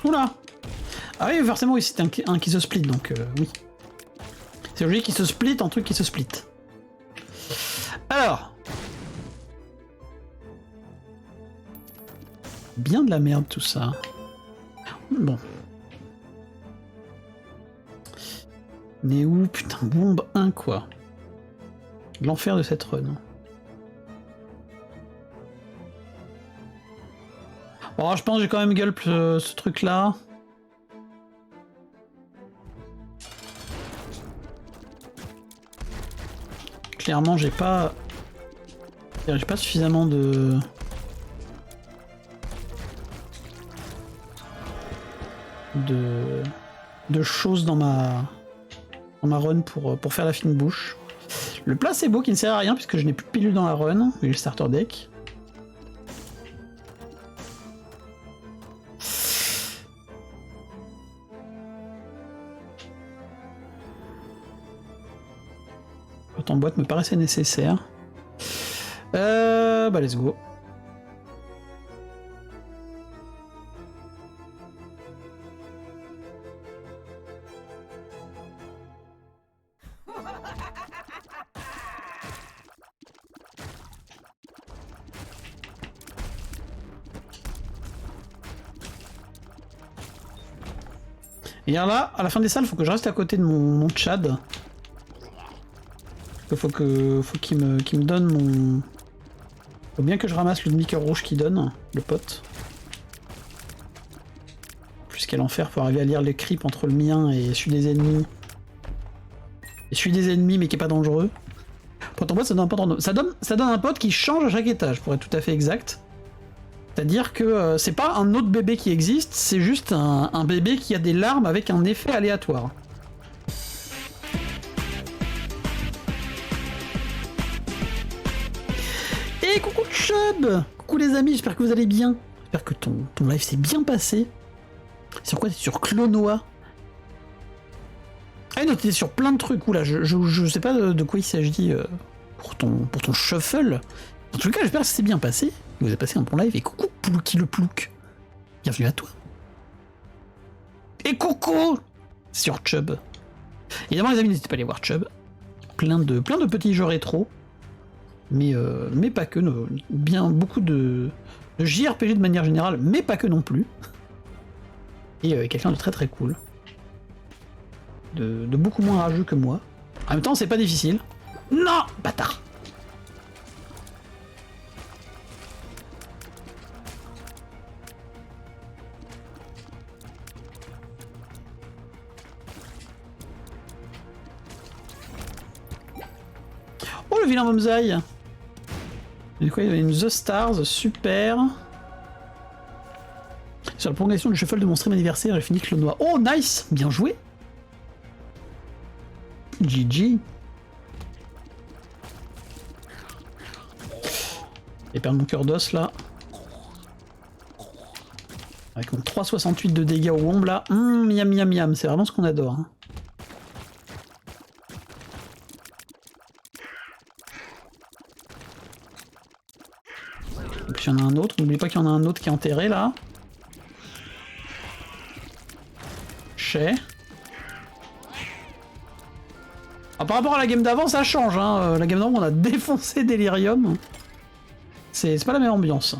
Oula! Ah oui, forcément, oui, c'est un qui se split, donc oui. C'est logique qu'il se split en truc qui se split. Alors. Bien de la merde tout ça. Bon. Mais où? Putain, bombe 1 quoi. L'enfer de cette run. Oh, je pense que j'ai quand même gulp ce truc là. Clairement, j'ai pas suffisamment de choses dans ma run pour faire la fine bouche. Le placebo qui ne sert à rien puisque je n'ai plus de pilule dans la run, vu le starter deck. En boîte me paraissait nécessaire. Bah let's go. Et alors là, à la fin des salles, il faut que je reste à côté de mon Tchad. Faut qu'il me donne mon... Faut bien que je ramasse le demi-cœur rouge qu'il donne, le pote. Plus quel enfer pour arriver à lire les creeps entre le mien et celui des ennemis. Et celui des ennemis mais qui est pas dangereux. Pour ton pote, ça donne un pote random. Ça donne un pote qui change à chaque étage, pour être tout à fait exact. C'est-à-dire que c'est pas un autre bébé qui existe, c'est juste un bébé qui a des larmes avec un effet aléatoire. Et coucou Chub! Coucou les amis, j'espère que vous allez bien. J'espère que ton live s'est bien passé. Sur quoi? T'es sur Clonoa? Ah non, t'es sur plein de trucs. Oula, je sais pas de quoi il s'agit pour ton shuffle. En tout cas, j'espère que ça s'est bien passé. Vous avez passé un bon live. Et coucou Plouki le Plouk. Bienvenue à toi. Et coucou sur Chub. Évidemment les amis, n'hésitez pas à aller voir Chub. Plein de petits jeux rétro. Mais pas que. Bien beaucoup de JRPG de manière générale, mais pas que non plus. Et quelqu'un de très très cool. De beaucoup moins rageux que moi. En même temps, c'est pas difficile. Non, bâtard. Oh, le vilain Momzai. Du coup, il y a une The Stars, super. Sur la prolongation du shuffle de mon stream anniversaire, j'ai fini Clonoa. Oh, nice. Bien joué. GG. Et perdre mon cœur d'os là. Avec mon 3,68 de dégâts au womb là. Miam miam miam, c'est vraiment ce qu'on adore. Hein. Et puis il y en a un autre, n'oublie pas qu'il y en a un autre qui est enterré là. Chez. Ah, par rapport à la game d'avant, ça change. Hein. La game d'avant, on a défoncé Delirium. C'est pas la même ambiance.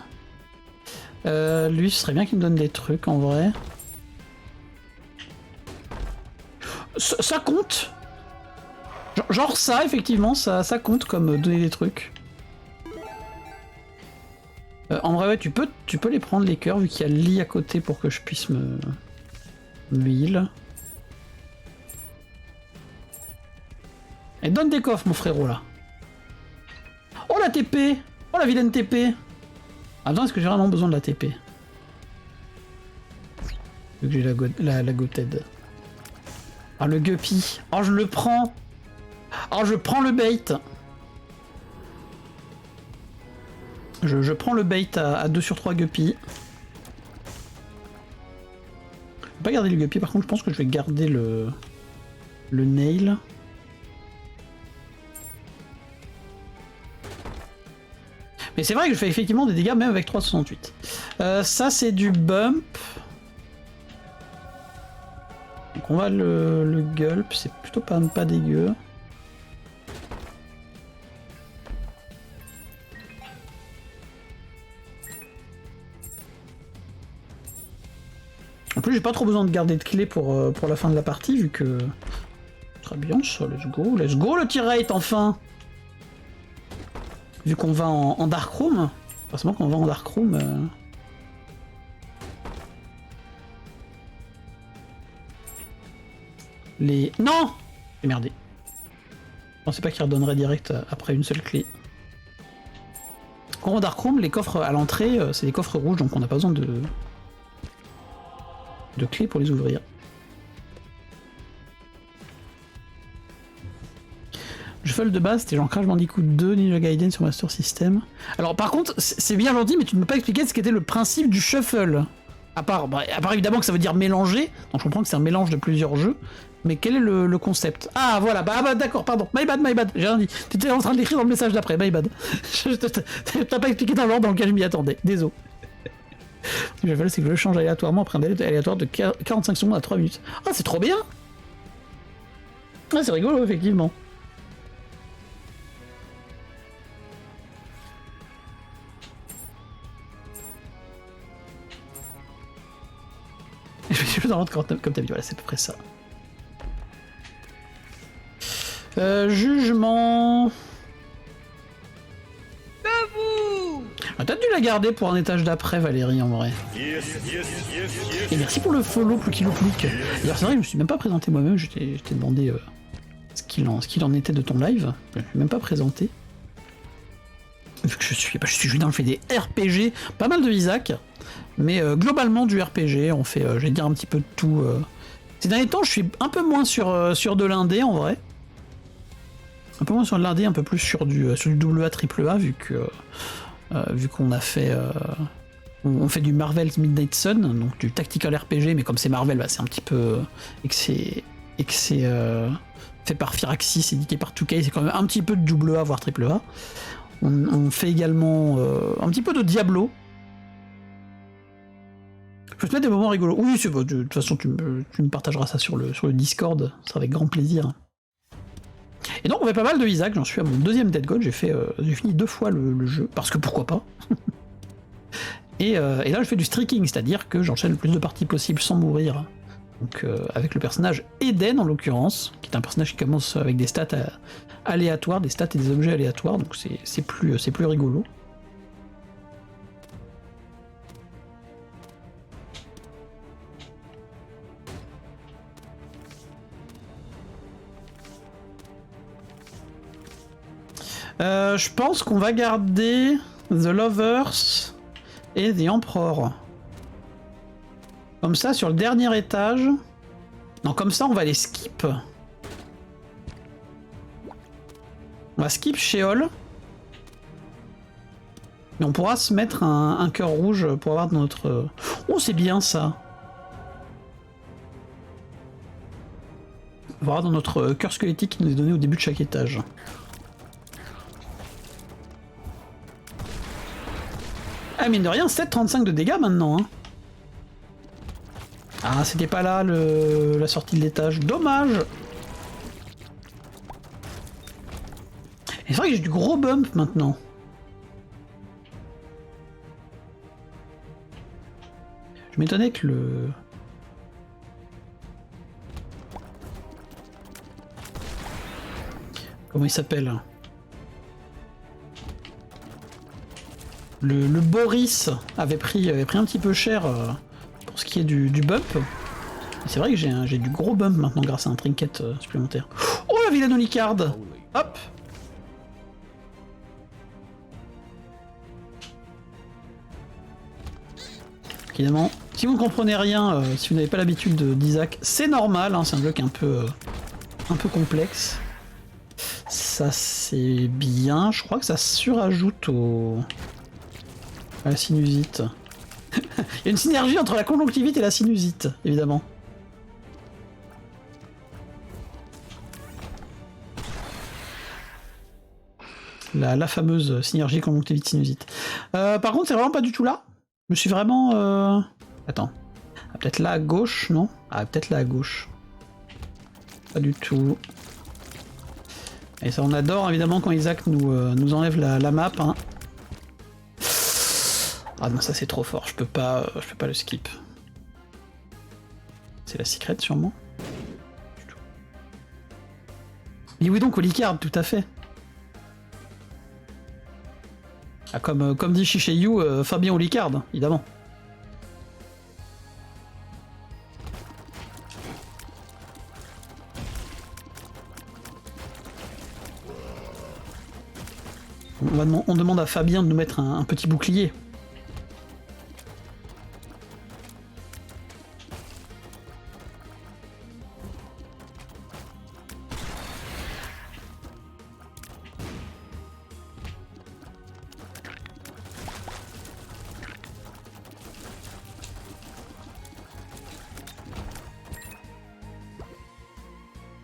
Lui, ce serait bien qu'il me donne des trucs en vrai. Ça compte. Genre ça, effectivement, ça compte comme donner des trucs. En vrai, ouais, tu peux les prendre les cœurs vu qu'il y a le lit à côté pour que je puisse me heal. Et donne des coffres, mon frérot, là. Oh, la TP! Oh, la vilaine TP! Attends, est-ce que j'ai vraiment besoin de la TP? Vu que j'ai la goted. Ah, le guppy. Oh, je le prends! Oh, je prends le bait! Je prends le bait à 2 sur 3 guppy. Je vais pas garder le guppy, par contre, je pense que je vais garder le nail. Mais c'est vrai que je fais effectivement des dégâts même avec 3,68. Ça c'est du bump. Donc on va le gulp, c'est plutôt pas dégueu. En plus j'ai pas trop besoin de garder de clés pour la fin de la partie vu que... Très bien ça, let's go le tier rate enfin. Vu qu'on va en Darkroom, forcément quand on va en Darkroom... Les... Non! J'ai merdé. Je pensais pas qu'il redonnerait direct après une seule clé. Quand on va en Darkroom, les coffres à l'entrée, c'est des coffres rouges, donc on n'a pas besoin de clés pour les ouvrir. Le shuffle de base, c'était genre Crash Bandicoot 2, Ninja Gaiden sur Master System. Alors par contre, c'est bien gentil, mais tu ne peux pas expliquer ce qu'était le principe du shuffle. À part évidemment que ça veut dire mélanger, donc je comprends que c'est un mélange de plusieurs jeux, mais quel est le concept? Ah voilà, bah d'accord, pardon, my bad, j'ai rien dit. Tu étais en train de l'écrire dans le message d'après, my bad. T'as pas expliqué dans l'ordre dans lequel je m'y attendais, désolé. Ce que je fais, c'est que je change aléatoirement après un délai aléatoire de 45 secondes à 3 minutes. Ah, c'est trop bien! Ah, c'est rigolo, effectivement. Je suis dans l'ordre comme t'as dit, voilà, c'est à peu près ça. Jugement... Ah, t'as dû la garder pour un étage d'après, Valérie, en vrai. Et merci pour le follow, Ploukilouplouk. D'ailleurs, c'est vrai que je me suis même pas présenté moi-même, je t'ai demandé ce qu'il en était de ton live. Je ne suis même pas présenté. Vu que je suis Julien, je fais des RPG, pas mal de Isaac, mais globalement du RPG, on fait, je vais dire, un petit peu de tout. Ces derniers temps, je suis un peu moins sur de l'indé, en vrai. Un peu moins sur de l'indé, un peu plus sur du AA, AAA, vu qu'on a fait... on fait du Marvel's Midnight Sun, donc du tactical RPG, mais comme c'est Marvel, bah, c'est un petit peu... et que c'est fait par Firaxis, édité par 2K, c'est quand même un petit peu de AA, voire AAA. On fait également un petit peu de Diablo. Je peux te mettre des moments rigolos. Oui, c'est bon, de toute façon, tu me partageras ça sur le Discord, ça sera avec grand plaisir. Et donc on fait pas mal de Isaac, j'en suis à mon deuxième Dead God, j'ai fini 2 fois le jeu, parce que pourquoi pas. et là je fais du streaking, c'est-à-dire que j'enchaîne le plus de parties possible sans mourir. Donc avec le personnage Eden en l'occurrence, qui est un personnage qui commence avec des stats aléatoires, des stats et des objets aléatoires, donc c'est plus rigolo. Je pense qu'on va garder The Lovers et The Emperor. Comme ça, sur le dernier étage... Non, comme ça, on va les skip. On va skip Sheol. Mais on pourra se mettre un cœur rouge pour avoir notre... Oh, c'est bien, ça. On va avoir dans notre cœur squelettique qui nous est donné au début de chaque étage. Ah, mine de rien, 7,35 de dégâts maintenant. Hein. Ah, c'était pas là la sortie de l'étage. Dommage. Et c'est vrai que j'ai du gros bump maintenant. Je m'étonnais que le... Comment il s'appelle ? Le Boris avait pris un petit peu cher pour ce qui est du bump. C'est vrai que j'ai du gros bump maintenant grâce à un trinket supplémentaire. Oh, la vilaine Olicard. Hop. Évidemment, si vous ne comprenez rien, si vous n'avez pas l'habitude d'Isaac, c'est normal, hein, c'est un bloc un peu complexe. Ça c'est bien, je crois que ça surajoute à la sinusite. Il y a une synergie entre la conjonctivite et la sinusite, évidemment. La fameuse synergie conjonctivite-sinusite. Par contre, c'est vraiment pas du tout là. Je me suis vraiment... Attends. Ah, peut-être là à gauche, non? Ah, peut-être là à gauche. Pas du tout. Et ça, on adore évidemment quand Isaac nous enlève la map. Hein. Ah non, ça c'est trop fort, je peux pas le skip. C'est la secret sûrement. Et oui donc Olicard, tout à fait. Ah, comme dit Shishayu, Fabien Olicard, évidemment. On demande à Fabien de nous mettre un petit bouclier.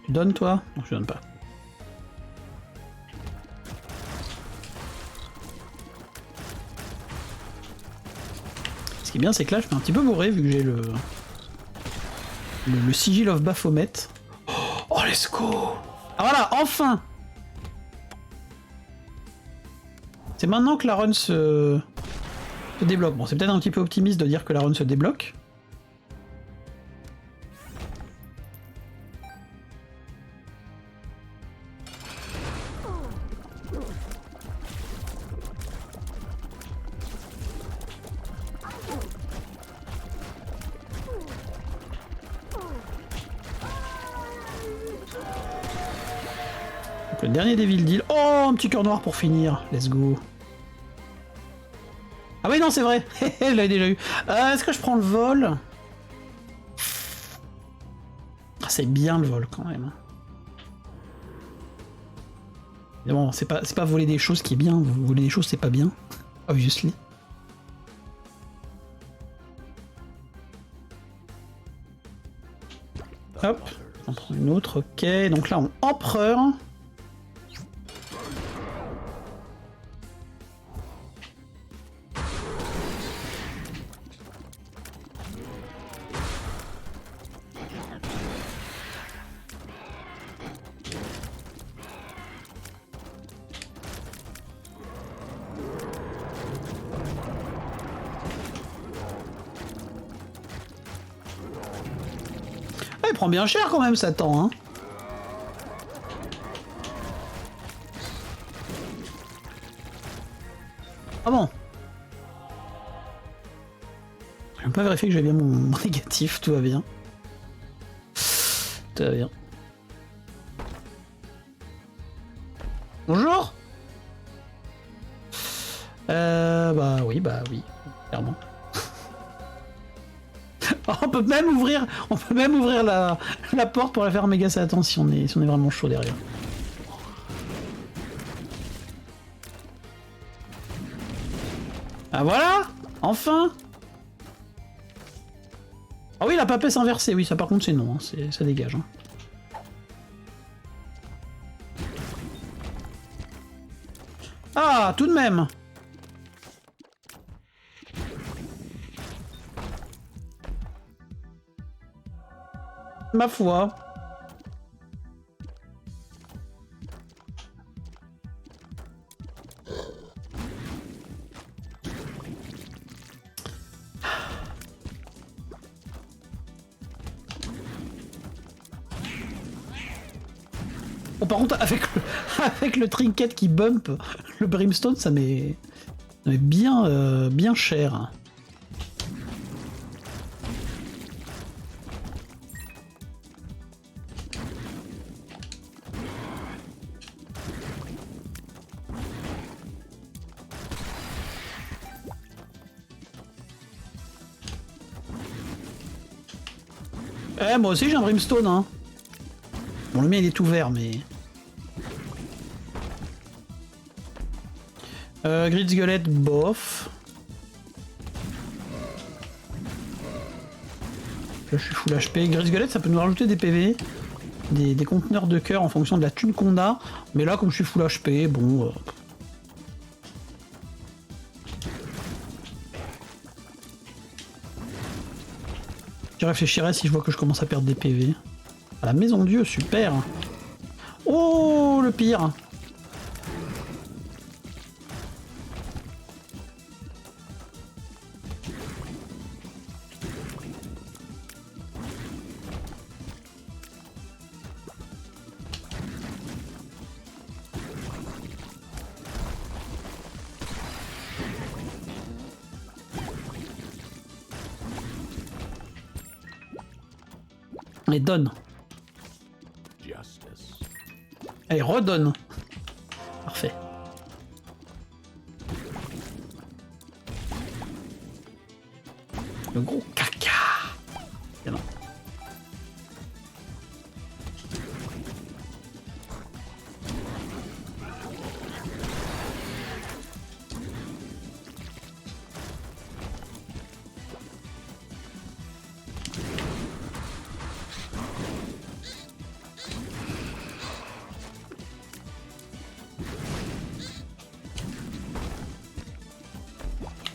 Tu donnes toi? Non, je donne pas. Ce qui est bien, c'est que là, je suis un petit peu bourré vu que j'ai le sigil of Baphomet. Oh, let's go! Ah voilà, enfin! C'est maintenant que la run se débloque. Bon, c'est peut-être un petit peu optimiste de dire que la run se débloque. Le dernier Devil Deal. Oh, un petit cœur noir pour finir. Let's go. Ah oui, non, c'est vrai. Je l'avais déjà eu. Est-ce que je prends le vol? Ah, c'est bien le vol quand même. Mais bon, c'est pas voler des choses qui est bien. Voler des choses, c'est pas bien. Obviously. Hop. On prend une autre. Ok. Donc là, on empereur. Il prend bien cher quand même, Satan, hein. Ah bon? Je vais pas vérifier que j'ai bien mon négatif, tout va bien. Tout va bien. Bonjour? Bah oui, clairement. On peut même ouvrir la porte pour la faire méga Satan si on est vraiment chaud derrière. Ah voilà! Enfin! Ah oui, la papesse inversée, oui, ça par contre c'est non, hein, ça dégage. Hein. Ah, tout de même! Ma foi. Bon, par contre, avec le trinket qui bump le brimstone, ça m'est bien cher. Eh, moi aussi j'ai un brimstone, hein. Bon, le mien il est tout vert, mais... Grid Squelette, bof. Là je suis full HP. Grid Squelette, ça peut nous rajouter des PV, des conteneurs de cœur en fonction de la thune qu'on a. Mais là, comme je suis full HP, bon... Je réfléchirai si je vois que je commence à perdre des PV. À la maison Dieu, super. Oh, le pire. Et donne. Allez, redonne. Parfait. Le gros caca. Et non.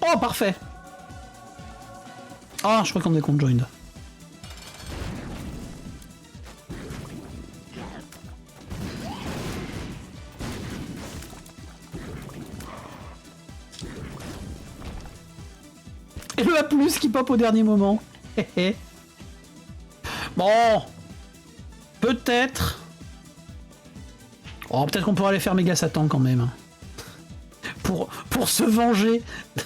Oh, parfait. Ah, je crois qu'on est conjoined. Et le A+, qui pop au dernier moment. Bon. Peut-être. Oh, peut-être qu'on pourra aller faire méga Satan quand même. Pour se venger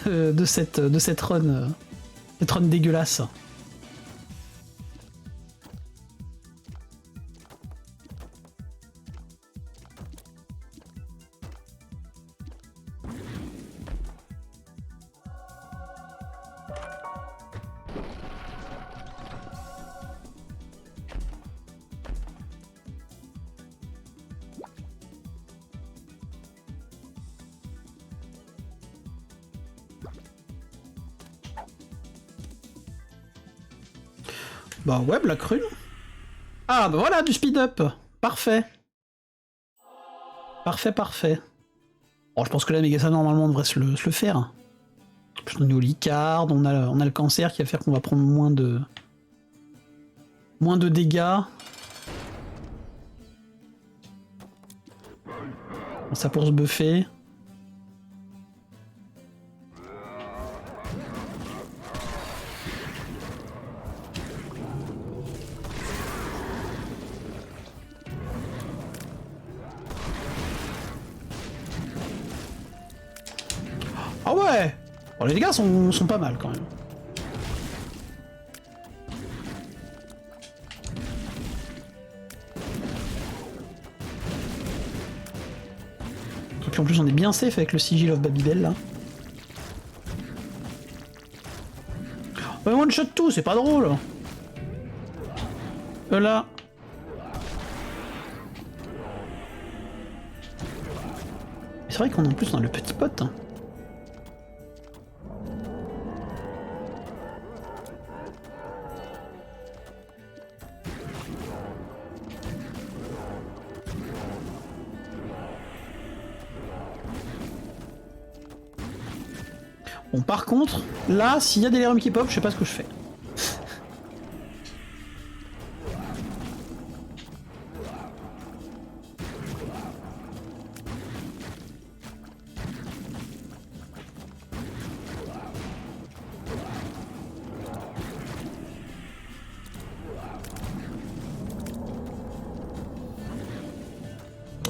de cette run dégueulasse. Bah ouais, Black Rune. Ah bah voilà, du speed up. Parfait. Parfait, parfait. Bon, je pense que la Megasa normalement devrait se le faire. Puis on est au Licard, on a le cancer qui va faire qu'on va prendre moins de dégâts. Bon, ça pour se buffer. Ah ouais. Bon, les dégâts sont pas mal quand même. Et puis en plus on est bien safe avec le Sigil of Babybel là. Ouais, one shot tout, c'est pas drôle. Là. C'est vrai qu'on est en plus dans le petit pote. Hein. Bon, par contre, là, s'il y a des Delirium qui pop, je sais pas ce que je fais.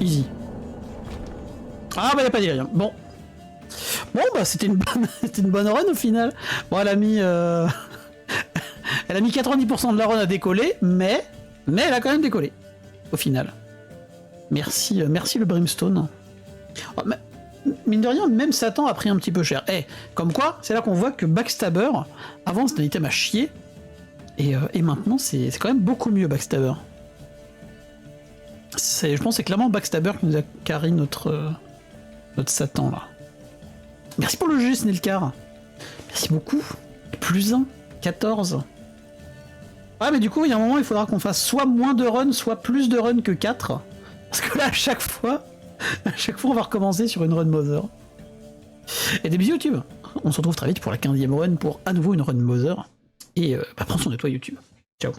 Easy. Ah bah y'a pas Delirium. Bon. Bon bah c'était une bonne run au final. Bon elle a mis elle a mis 90% de la run à décoller, mais elle a quand même décollé au final. Merci le Brimstone. Oh, mais, mine de rien, même Satan a pris un petit peu cher. Eh, comme quoi, c'est là qu'on voit que Backstabber, avant c'était un item à chier, et maintenant c'est quand même beaucoup mieux Backstabber. Je pense que c'est clairement Backstabber qui nous a carré notre Satan là. Merci pour le jeu, Snellcar. Merci beaucoup. Plus 1, 14. Ouais, mais du coup, il y a un moment, il faudra qu'on fasse soit moins de runs, soit plus de runs que 4. Parce que là, à chaque fois, on va recommencer sur une run Mother. Et des bisous YouTube. On se retrouve très vite pour la 15e run pour à nouveau une run Mother. Et prends soin de toi, YouTube. Ciao.